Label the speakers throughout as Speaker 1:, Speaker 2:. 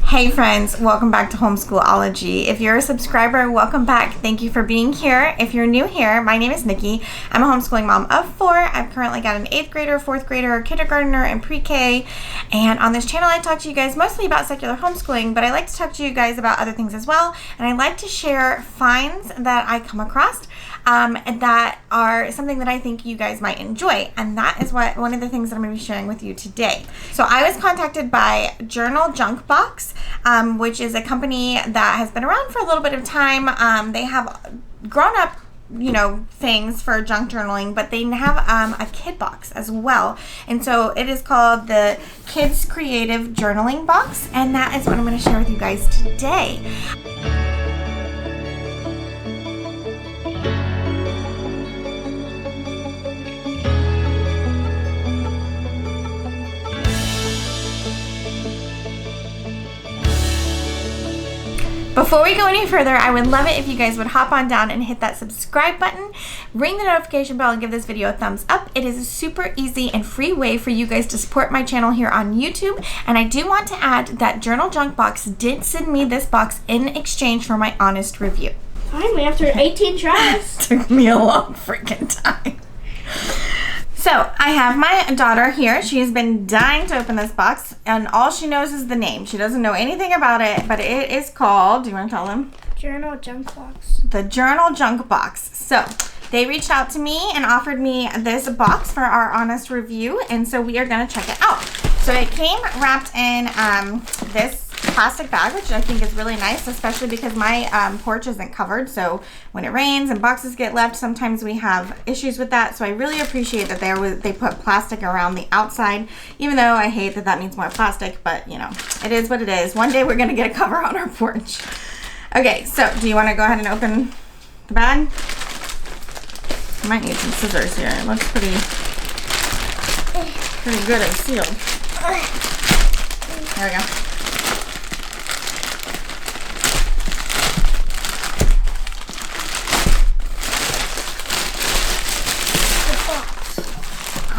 Speaker 1: Hey friends, welcome back to Homeschool-ology. If you're a subscriber, welcome back. Thank you for being here. If you're new here, my name is Nikki. I'm a homeschooling mom of 4. I've currently got an 8th grader, 4th grader, kindergartner, and pre-K. And on this channel, I talk to you guys mostly about secular homeschooling, but I like to talk to you guys about other things as well. And I like to share finds that I come across that are something that I think you guys might enjoy. And that is one of the things that I'm going to be sharing with you today. So I was contacted by journaljunkbox, which is a company that has been around for a little bit of time. They have grown up, things for junk journaling, but they have a kid box as well. And so it is called the Kids Creative Journaling Box. And that is what I'm going to share with you guys today. Before we go any further, I would love it if you guys would hop on down and hit that subscribe button, ring the notification bell, and give this video a thumbs up. It is a super easy and free way for you guys to support my channel here on YouTube. And I do want to add that journaljunkbox did send me this box in exchange for my honest review.
Speaker 2: Finally, after 18 tries.
Speaker 1: Took me a long freaking time. So, I have my daughter here. She's been dying to open this box, and all she knows is the name. She doesn't know anything about it, but it is called, do you want to tell them?
Speaker 2: Journaljunkbox.
Speaker 1: The Journaljunkbox. So, they reached out to me and offered me this box for our honest review, and so we are going to check it out. So, it came wrapped in this plastic bag, which I think is really nice, especially because my porch isn't covered. So when it rains and boxes get left, sometimes we have issues with that. So I really appreciate that they put plastic around the outside, even though I hate that means more plastic, but it is what it is. One day we're going to get a cover on our porch. Okay, so do you want to go ahead and open the bag? I might need some scissors here. It looks pretty good and sealed. There we go.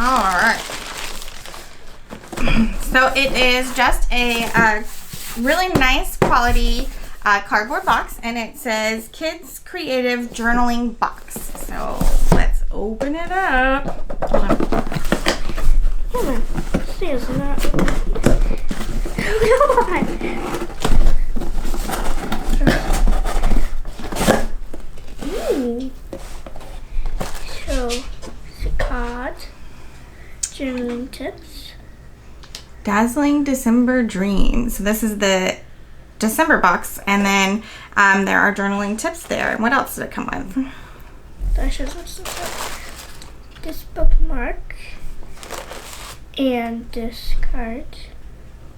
Speaker 1: All right. So it is just a really nice quality cardboard box, and it says Kids Creative Journaling Box. So let's open it up.
Speaker 2: Come on. Stairs are not open. Come on. So, it's a card. Journaling tips.
Speaker 1: Dazzling December Dreams. So this is the December box, and then there are journaling tips there. What else did it come with?
Speaker 2: That shows what's inside. This bookmark and this card.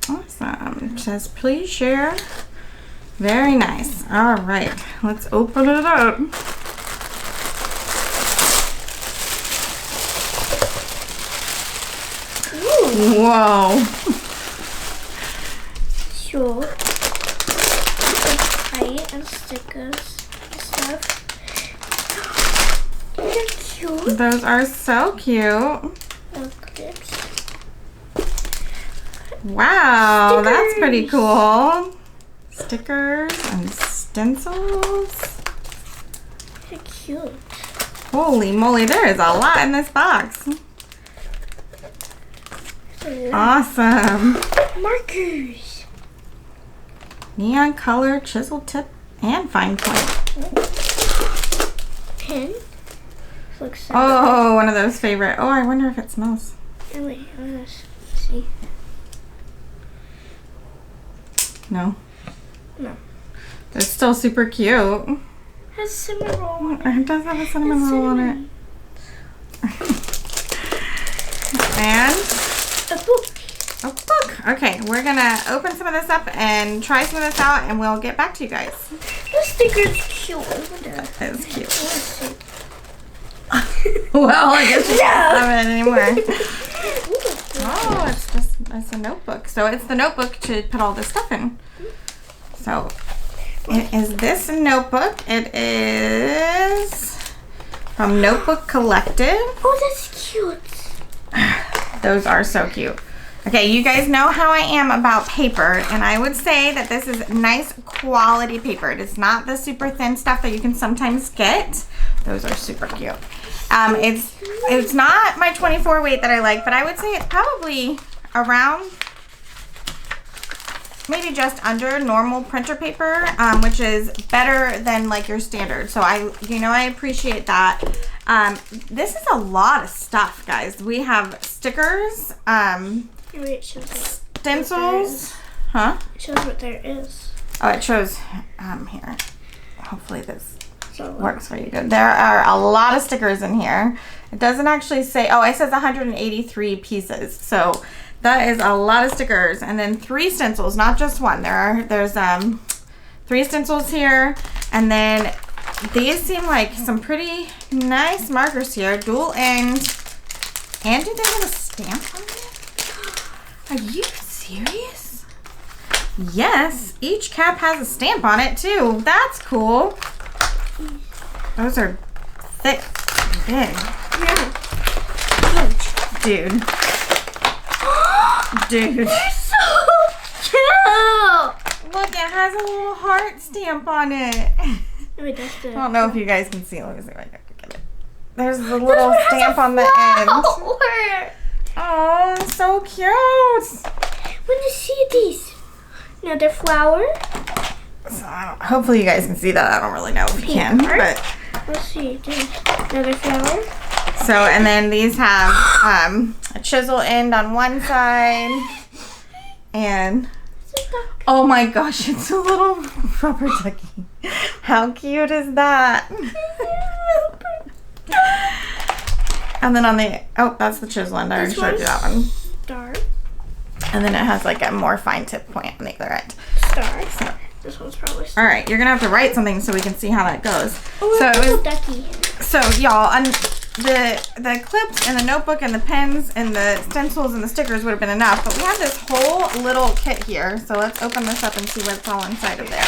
Speaker 1: Awesome. It says please share. Very nice. All right, let's open it up. Whoa.
Speaker 2: Sure. Height and stickers and stuff. They're cute.
Speaker 1: Those are so cute.
Speaker 2: Clips.
Speaker 1: Wow,
Speaker 2: Stickers.
Speaker 1: that's pretty cool. Stickers and stencils.
Speaker 2: They're cute.
Speaker 1: Holy moly, there is a lot in this box. Awesome.
Speaker 2: Markers.
Speaker 1: Neon color, chisel tip, and fine point.
Speaker 2: Pen. Looks so
Speaker 1: Oh, one of those favorite. Oh, I wonder if it smells.
Speaker 2: good. Wait, I want to see.
Speaker 1: No.
Speaker 2: No.
Speaker 1: It's still super cute.
Speaker 2: It has cinnamon roll on it.
Speaker 1: It does have a cinnamon roll on it. And
Speaker 2: A book.
Speaker 1: a book. Okay, we're gonna open some of this up and try some of this out, and we'll get back to you guys.
Speaker 2: The sticker's cute.
Speaker 1: That is cute.
Speaker 2: Let's see.
Speaker 1: Well, I guess you
Speaker 2: No.
Speaker 1: can't have it anymore.
Speaker 2: Ooh,
Speaker 1: Oh, it's a notebook. So it's the notebook to put all this stuff in. So it is this notebook. It is from Notebook Collective.
Speaker 2: Oh, that's cute.
Speaker 1: Those are so cute. Okay, you guys know how I am about paper, and I would say that this is nice quality paper. It is not the super thin stuff that you can sometimes get. Those are super cute. It's not my 24 weight that I like, but I would say it's probably around maybe just under normal printer paper, which is better than like your standard. So I appreciate that. This is a lot of stuff, guys. We have stickers, stencils, huh?
Speaker 2: It shows what there is.
Speaker 1: Oh, it shows here. Hopefully this works for you good. There are a lot of stickers in here. It doesn't actually say, oh, it says 183 pieces. So that is a lot of stickers. And then 3 stencils, not just one. There's 3 stencils here. And then these seem like some pretty nice markers here. Dual end. And do they have a stamp on it? Are you serious? Yes, each cap has a stamp on it too. That's cool. Those are thick and big.
Speaker 2: Yeah.
Speaker 1: Dude. Dude.
Speaker 2: They're so cute.
Speaker 1: Look, it has a little heart stamp on it.
Speaker 2: Wait, that's the...
Speaker 1: I don't know if you guys can see. Let me see if I can get it. There's a little stamp on the end. Oh, so cute.
Speaker 2: When you see these. Another flower.
Speaker 1: So hopefully you guys can see that. I don't really know if you can, but
Speaker 2: let's see. Another flower.
Speaker 1: So, and then these have a chisel end on one side, and oh my gosh, it's a little rubber ducky. How cute is that? And then on the, oh, that's the chisel end. I already showed you that one.
Speaker 2: Star.
Speaker 1: And then it has like a more fine tip point on the other end.
Speaker 2: Star.
Speaker 1: So,
Speaker 2: this one's probably star.
Speaker 1: all right, you're gonna have to write something so we can see how that goes.
Speaker 2: Oh,
Speaker 1: so
Speaker 2: a
Speaker 1: it
Speaker 2: little
Speaker 1: was,
Speaker 2: ducky.
Speaker 1: so y'all, on the clips and the notebook and the pens and the stencils and the stickers would have been enough, but we have this whole little kit here. So let's open this up and see what's all inside of there.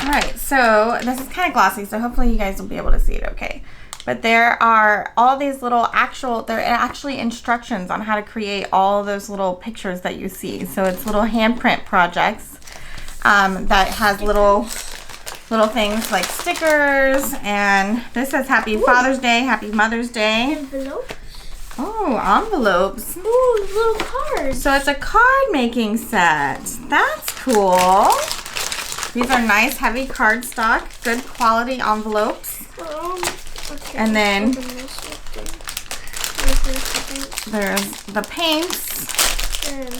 Speaker 1: All right, so this is kind of glossy, so hopefully you guys will be able to see it okay. But there are all these little they're actually instructions on how to create all those little pictures that you see. So it's little handprint projects that has little things like stickers, and this says Happy Father's Day, Happy Mother's Day.
Speaker 2: Envelope.
Speaker 1: Oh, envelopes.
Speaker 2: Ooh, little cards.
Speaker 1: So it's a card making set. That's cool. These are nice heavy cardstock, good quality envelopes.
Speaker 2: Okay,
Speaker 1: and then
Speaker 2: there's
Speaker 1: the paints,
Speaker 2: and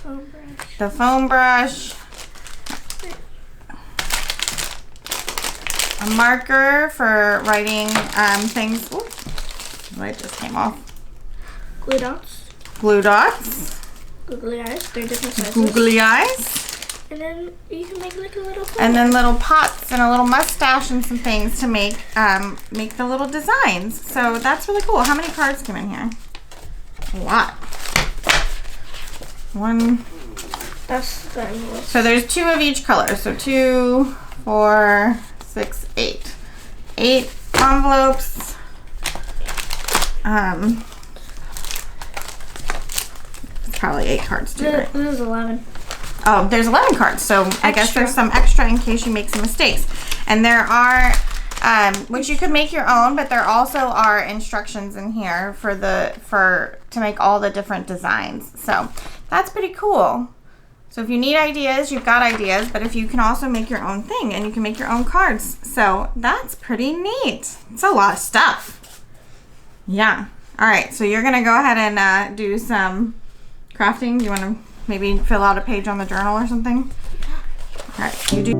Speaker 2: foam brush.
Speaker 1: the foam brush, a marker for writing things. Ooh, light just came off.
Speaker 2: Glue dots.
Speaker 1: Glue dots.
Speaker 2: Googly eyes. They're different sizes.
Speaker 1: Googly eyes.
Speaker 2: And then you can make like a little flower.
Speaker 1: And then little pots and a little mustache and some things to make the little designs. So that's really cool. How many cards come in here? A lot. One.
Speaker 2: That's the envelope.
Speaker 1: So there's 2 of each color. So 2, 4, 6, 8. 8 envelopes. It's probably 8 cards too, right?
Speaker 2: This is 11.
Speaker 1: Oh, there's 11 cards, so I guess there's some extra in case you make some mistakes. And there are, which you could make your own, but there also are instructions in here to make all the different designs. So that's pretty cool. So if you need ideas, you've got ideas, but if you can also make your own thing and you can make your own cards. So that's pretty neat. It's a lot of stuff. Yeah. All right, so you're gonna go ahead and do some crafting. Do you want to maybe fill out a page on the journal or something? All right, you do.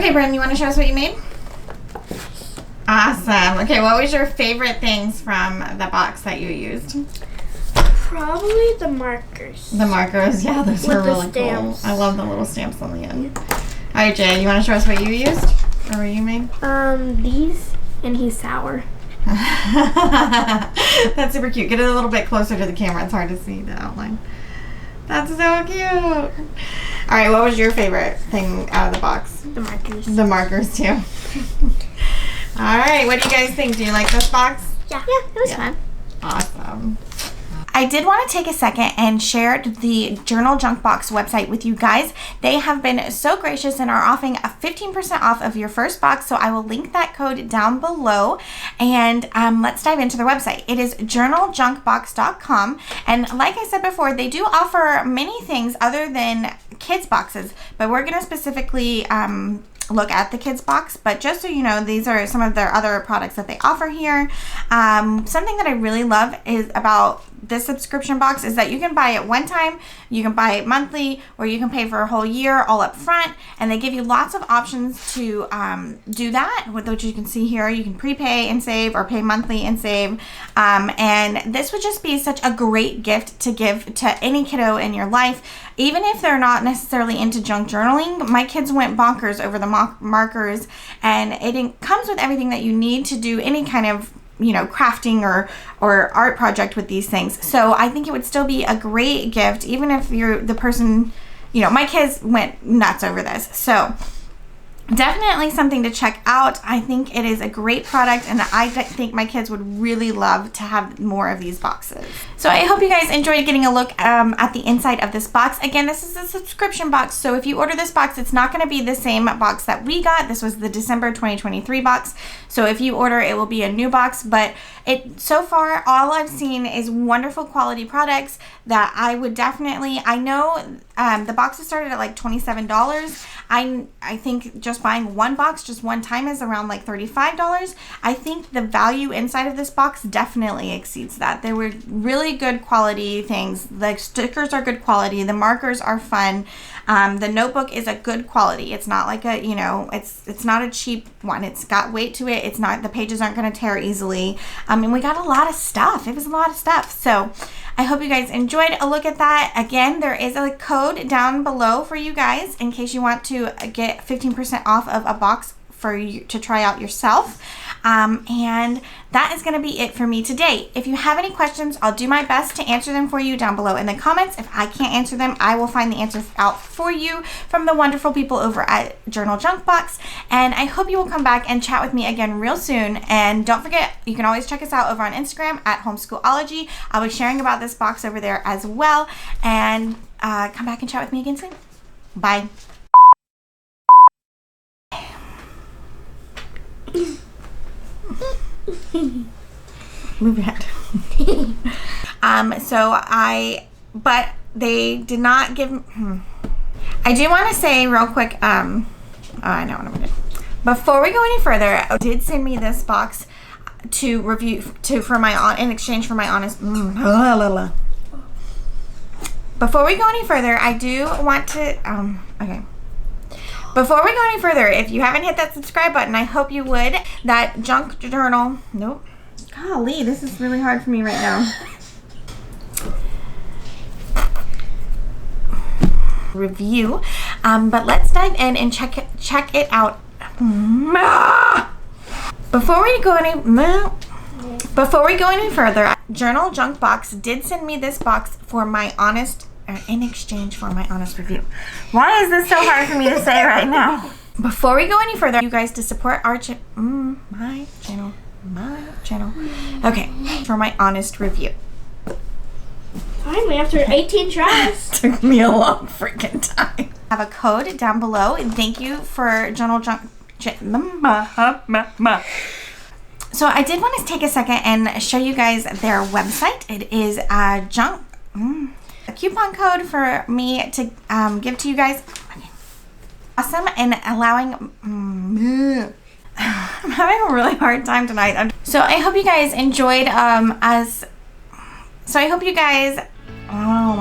Speaker 1: Okay, Brandon, you want to show us what you made? Awesome. Okay, what was your favorite things from the box that you used?
Speaker 2: Probably the markers.
Speaker 1: The markers, yeah, those are really cool. I love the little stamps on the end. All right, Jay, you want to show us what you used? Or what you made?
Speaker 2: These, and he's sour.
Speaker 1: That's super cute. Get it a little bit closer to the camera. It's hard to see the outline. That's so cute. All right, what was your favorite thing out of the box?
Speaker 2: The markers.
Speaker 1: The markers, too. All right, what do you guys think? Do you like this box?
Speaker 2: Yeah, it was fun.
Speaker 1: Awesome. I did want to take a second and share the Journal Junkbox website with you guys. They have been so gracious and are offering a 15% off of your first box, so I will link that code down below. And let's dive into their website. It is journaljunkbox.com, and like I said before, they do offer many things other than kids boxes, but we're going to specifically look at the kids box. But just so you know, these are some of their other products that they offer here. Something that I really love is about this subscription box is that you can buy it one time, you can buy it monthly, or you can pay for a whole year all up front, and they give you lots of options to do that, which you can see here. You can prepay and save or pay monthly and save, and this would just be such a great gift to give to any kiddo in your life, even if they're not necessarily into junk journaling. My kids went bonkers over the markers, and it comes with everything that you need to do any kind of crafting or art project with these things. So I think it would still be a great gift, even if you're the person, my kids went nuts over this. So definitely something to check out. I think it is a great product, and I think my kids would really love to have more of these boxes. So I hope you guys enjoyed getting a look at the inside of this box. Again, this is a subscription box, so if you order this box, it's not going to be the same box that we got. This was the December 2023 box, so if you order, it will be a new box. But so far, all I've seen is wonderful quality products that I would definitely, I know the boxes started at like $27. I think just buying one box just one time is around like $35. I think the value inside of this box definitely exceeds that. They were really good quality things. The stickers are good quality. The markers are fun. The notebook is a good quality. It's not like a, it's not a cheap one. It's got weight to it. It's not, the pages aren't going to tear easily. And we got a lot of stuff. It was a lot of stuff. So I hope you guys enjoyed a look at that. Again, there is a code down below for you guys in case you want to get 15% off of a box for you to try out yourself. And that is going to be it for me today. If you have any questions, I'll do my best to answer them for you down below in the comments. If I can't answer them, I will find the answers out for you from the wonderful people over at Journal Junkbox. And I hope you will come back and chat with me again real soon. And don't forget, you can always check us out over on Instagram at Homeschool-ology. I'll be sharing about this box over there as well. And come back and chat with me again soon. Bye. Move your head. But they did not give. I do want to say real quick. I know what I'm gonna do. Before we go any further, they did send me this box to review in exchange for my honest. Before we go any further, I do want to. Okay. Before we go any further, if you haven't hit that subscribe button, I hope you would. That junk journal. Nope. Golly, this is really hard for me right now. Review. But let's dive in and check it out. Before we go any further, Journal Junkbox did send me this box for my honest. In exchange for my honest review. Why is this so hard for me to say right now? Before we go any further, you guys to support our my channel. Okay, for my honest review.
Speaker 2: Finally, after 18 tries.
Speaker 1: Took me a long freaking time. I have a code down below, and thank you for Journal Junk. So I did want to take a second and show you guys their website. It is a coupon code for me to give to you guys. Okay. Awesome, and allowing. I'm having a really hard time tonight. So I hope you guys enjoyed So I hope you guys. Oh.